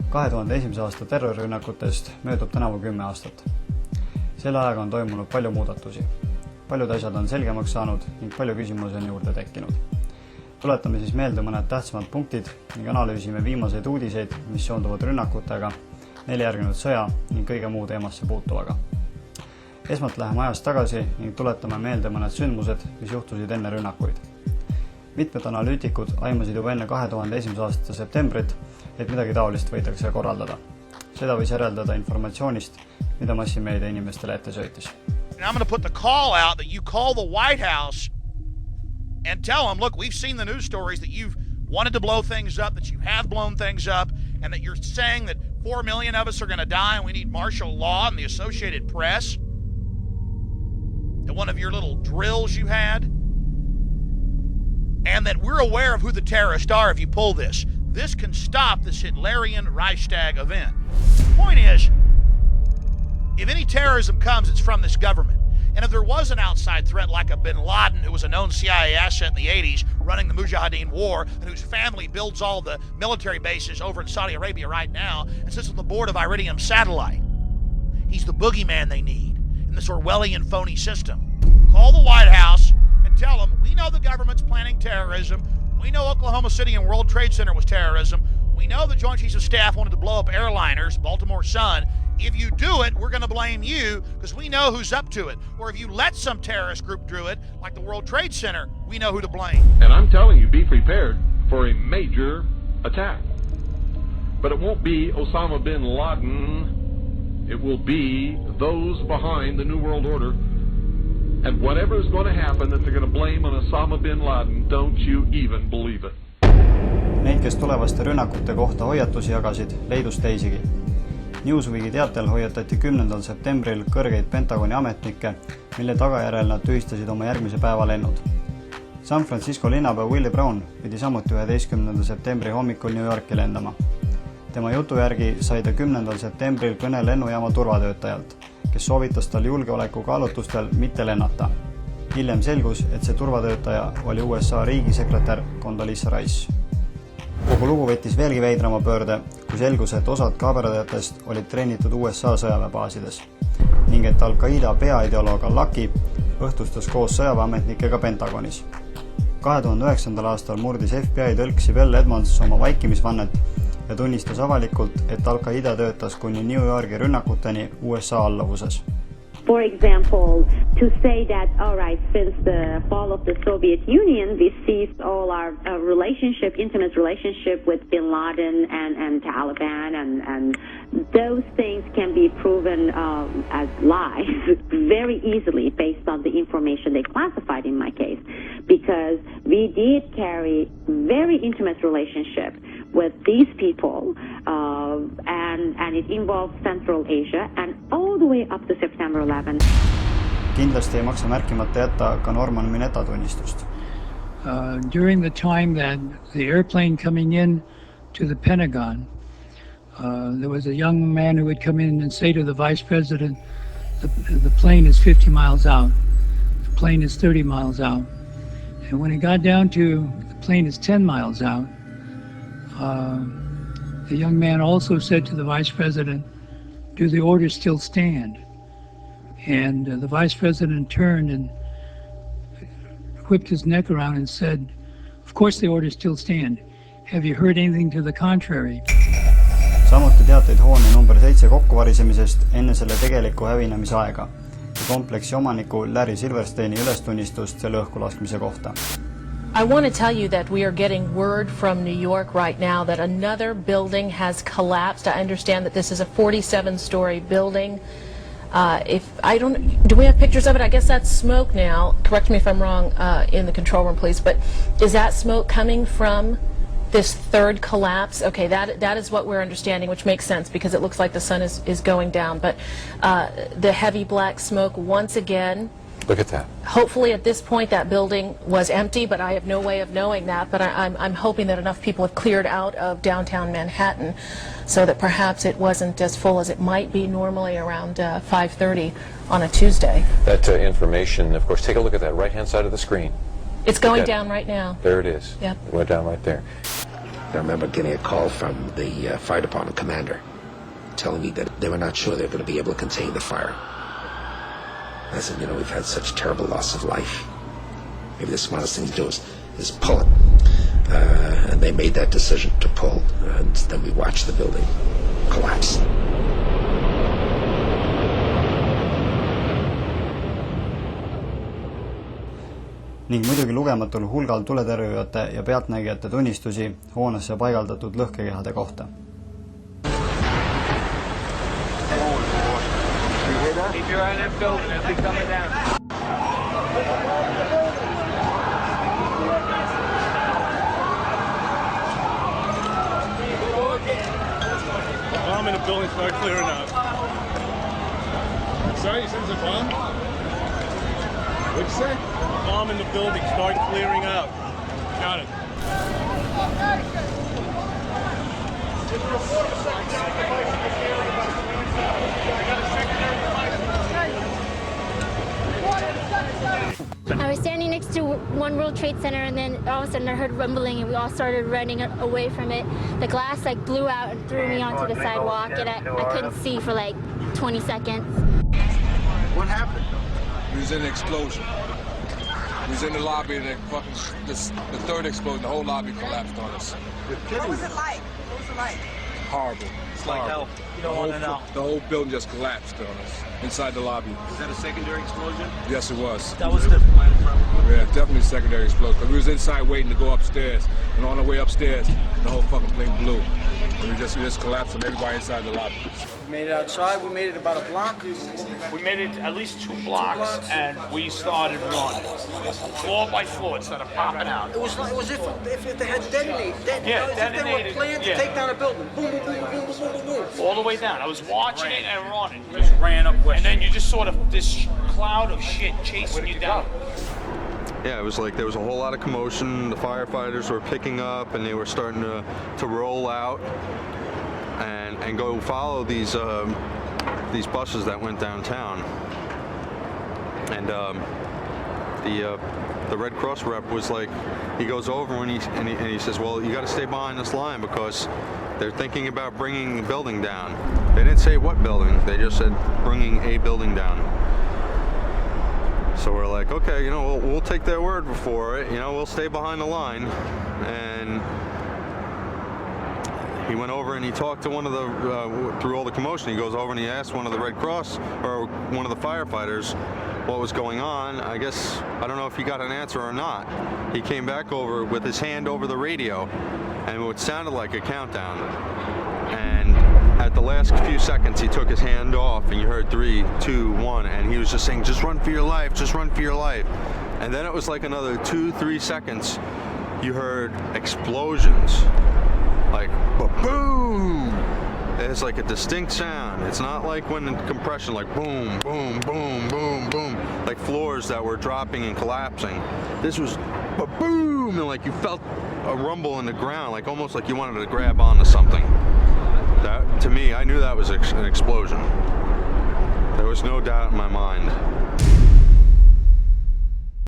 2001. aasta terrorirünnakutest möödub tänavu 10 aastat. Selle ajaga on toimunud palju muudatusi. Paljud asjad on selgemaks saanud ning palju küsimusi on juurde tekkinud. Tuletame siis meelde mõned tähtsamad punktid ning analüüsime viimaseid uudiseid, mis seonduvad rünnakutega, neile järginud sõja ning kõige muu teemasse puutuvaga. Esmalt läheme ajas tagasi ning tuletame meelde mõned sündmused, mis juhtusid enne rünnakuid. Mitmed analüütikud aimasid juba enne 2001. aasta septembrit, et midagi taolist võidakse korraldada. Seda võis järeldada informatsioonist, mida massimeedia inimestele ette söötis. I'm going to put the call out that you call the White House and tell them, look, we've seen the news stories that you've wanted to blow things up, that you have blown things up, and that you're saying that 4 million of us are going to die and we need martial law and the Associated Press. At one of your little drills you had. And that we're aware of who the terrorists are if you pull this. This can stop this Hitlerian Reichstag event. The point is, if any terrorism comes, it's from this government. And if there was an outside threat like a bin Laden, who was a known CIA asset in the 80s, running the Mujahideen war, and whose family builds all the military bases over in Saudi Arabia right now, and sits on the board of Iridium Satellite. He's the boogeyman they need in this Orwellian phony system. Call the White House and tell them, we know the government's planning terrorism. We know Oklahoma City and World Trade Center was terrorism. We know the Joint Chiefs of Staff wanted to blow up airliners, Baltimore Sun. If you do it, we're going to blame you because we know who's up to it. Or if you let some terrorist group do it, like the World Trade Center, we know who to blame. And I'm telling you, be prepared for a major attack. But it won't be Osama bin Laden. It will be those behind the New World Order. And whatever is going to happen that they're going to blame on Osama bin Laden, don't you even believe it. Neid, kes tulevaste rünnakute kohta hoiatusi jagasid, leidus teisigi. Newsweeki teatel hoiatati 10. septembril kõrgeid Pentagoni ametnikke, mille tagajärel nad tühistasid oma järgmise päeva lennud. San Francisco linnapea Willie Brown pidi samuti 11. septembri hommikul New Yorki lendama. Tema jutu järgi sai ta 10. septembril kõne lennujaama turvatöötajalt, kes soovitas tal julgeoleku kaalutlustel mitte lennata. Hiljem selgus, et see turvatöötaja oli USA riigisekretär Condoleezza Rice. Kogu lugu võttis veelgi veidrama pöörde, kui selgus, et osad kaaberdajatest olid treenitud USA sõjaväebaasides ning et Al-Qaeda peaideoloog Al-Laki õhtustas koos sõjaväeametnikega Pentagonis. 2009. aastal murdis FBI tõlk Sibel Edmonds oma vaikimisvannet ja tunnistas avalikult, et Al-Qaeda töötas kuni New Yorgi rünnakuteni USA allavuses. For example, to say that, all right, since the fall of the Soviet Union, we ceased all our intimate relationship with bin Laden and Taliban, and those things can be proven as lies very easily based on the information they classified in my case, because we did carry very intimate relationship with these people, and it involves Central Asia and all the way up to September 11. Kindlasti ei maksa märkimata jätta ka Norman Mineta tunnistust. During the time that the airplane coming in to the Pentagon, there was a young man who would come in and say to the vice president, the plane is 50 miles out, the plane is 30 miles out. And when it got down to the plane is 10 miles out, the young man also said to the vice president, do the orders still stand? And the vice president turned and whipped his neck around and said, of course the orders still stand. Have you heard anything to the contrary? Samuti teateid hoone number 7 kokkuvarisemisest enne selle tegeliku hävinemise aega ja kompleksi omaniku Larry Silversteini ülestunnistust selle õhkulaskmise kohta. I want to tell you that we are getting word from New York right now that another building has collapsed. I understand that this is a 47-story building. Do we have pictures of it? I guess that's smoke now. Correct me if I'm wrong in the control room, please. But is that smoke coming from this third collapse? Okay, that is what we're understanding, which makes sense because it looks like the sun is going down. But the heavy black smoke once again. Look at that. Hopefully at this point that building was empty, but I have no way of knowing that. But I'm hoping that enough people have cleared out of downtown Manhattan so that perhaps it wasn't as full as it might be normally around 5:30 on a Tuesday. That information, of course, take a look at that right-hand side of the screen. It's going down right now. There it is. Yep. It went down right there. I remember getting a call from the fire department commander telling me that they were not sure they were going to be able to contain the fire. I said, we've had such terrible loss of life. Maybe the smartest thing to do is pull it. And they made that decision to pull, and then we watched the building collapse. Ning muidugi lugematul hulgal tuletõrjujate ja pealtnägijate tunnistusi hoonesse paigaldatud lõhkekehade kohta. Keep your eye on that building as they coming down. Bomb in the building, start clearing out. Sorry, you said it's a bomb? What'd you say? Bomb in the building, start clearing out. Got it. I was standing next to One World Trade Center, and then all of a sudden I heard rumbling, and we all started running away from it. The glass blew out and threw me onto the sidewalk, and I couldn't see for 20 seconds. What happened? We was in an explosion. We was in the lobby, and the third explosion, the whole lobby collapsed on us. What was it like? Horrible. It's like hell. You don't want to know. The whole building just collapsed on us inside the lobby. Is that a secondary explosion? Yes, it was. That was different. Yeah, definitely secondary explosion. We was inside waiting to go upstairs, and on our way upstairs, the whole fucking thing blew. And we just collapsed on everybody inside the lobby. We made it outside. We made it about a block. We made it at least 2 blocks, and we started running. Floor by floor, it started popping out. It was if they had detonated. Yeah, If detonated, they were planned to take down a building. Boom, boom, boom, boom, boom, boom, boom, boom. All the way down. I was watching it and running. Just ran up. And then you just sort of, this cloud of shit chasing you down. Yeah, it was like there was a whole lot of commotion. The firefighters were picking up, and they were starting to roll out and go follow these buses that went downtown. And the Red Cross rep was like, he goes over and he says, well, you got to stay behind this line because they're thinking about bringing the building down. They didn't say what building. They just said bringing a building down. So we're like, okay, we'll take their word for it. We'll stay behind the line. And he went over and he talked to one of the, through all the commotion, he goes over and he asked one of the Red Cross, or one of the firefighters, what was going on. I guess, I don't know if he got an answer or not. He came back over with his hand over the radio, and it sounded like a countdown. And at the last few seconds, he took his hand off, and you heard 3, 2, 1, and he was just saying, just run for your life, just run for your life. And then it was like another 2, 3 seconds, you heard explosions. Like, boom! It's like a distinct sound. It's not like when in compression, like boom, boom, boom, boom, boom, like floors that were dropping and collapsing. This was boom, and like you felt a rumble in the ground, like almost like you wanted to grab onto something. That, to me, I knew that was an explosion. There was no doubt in my mind.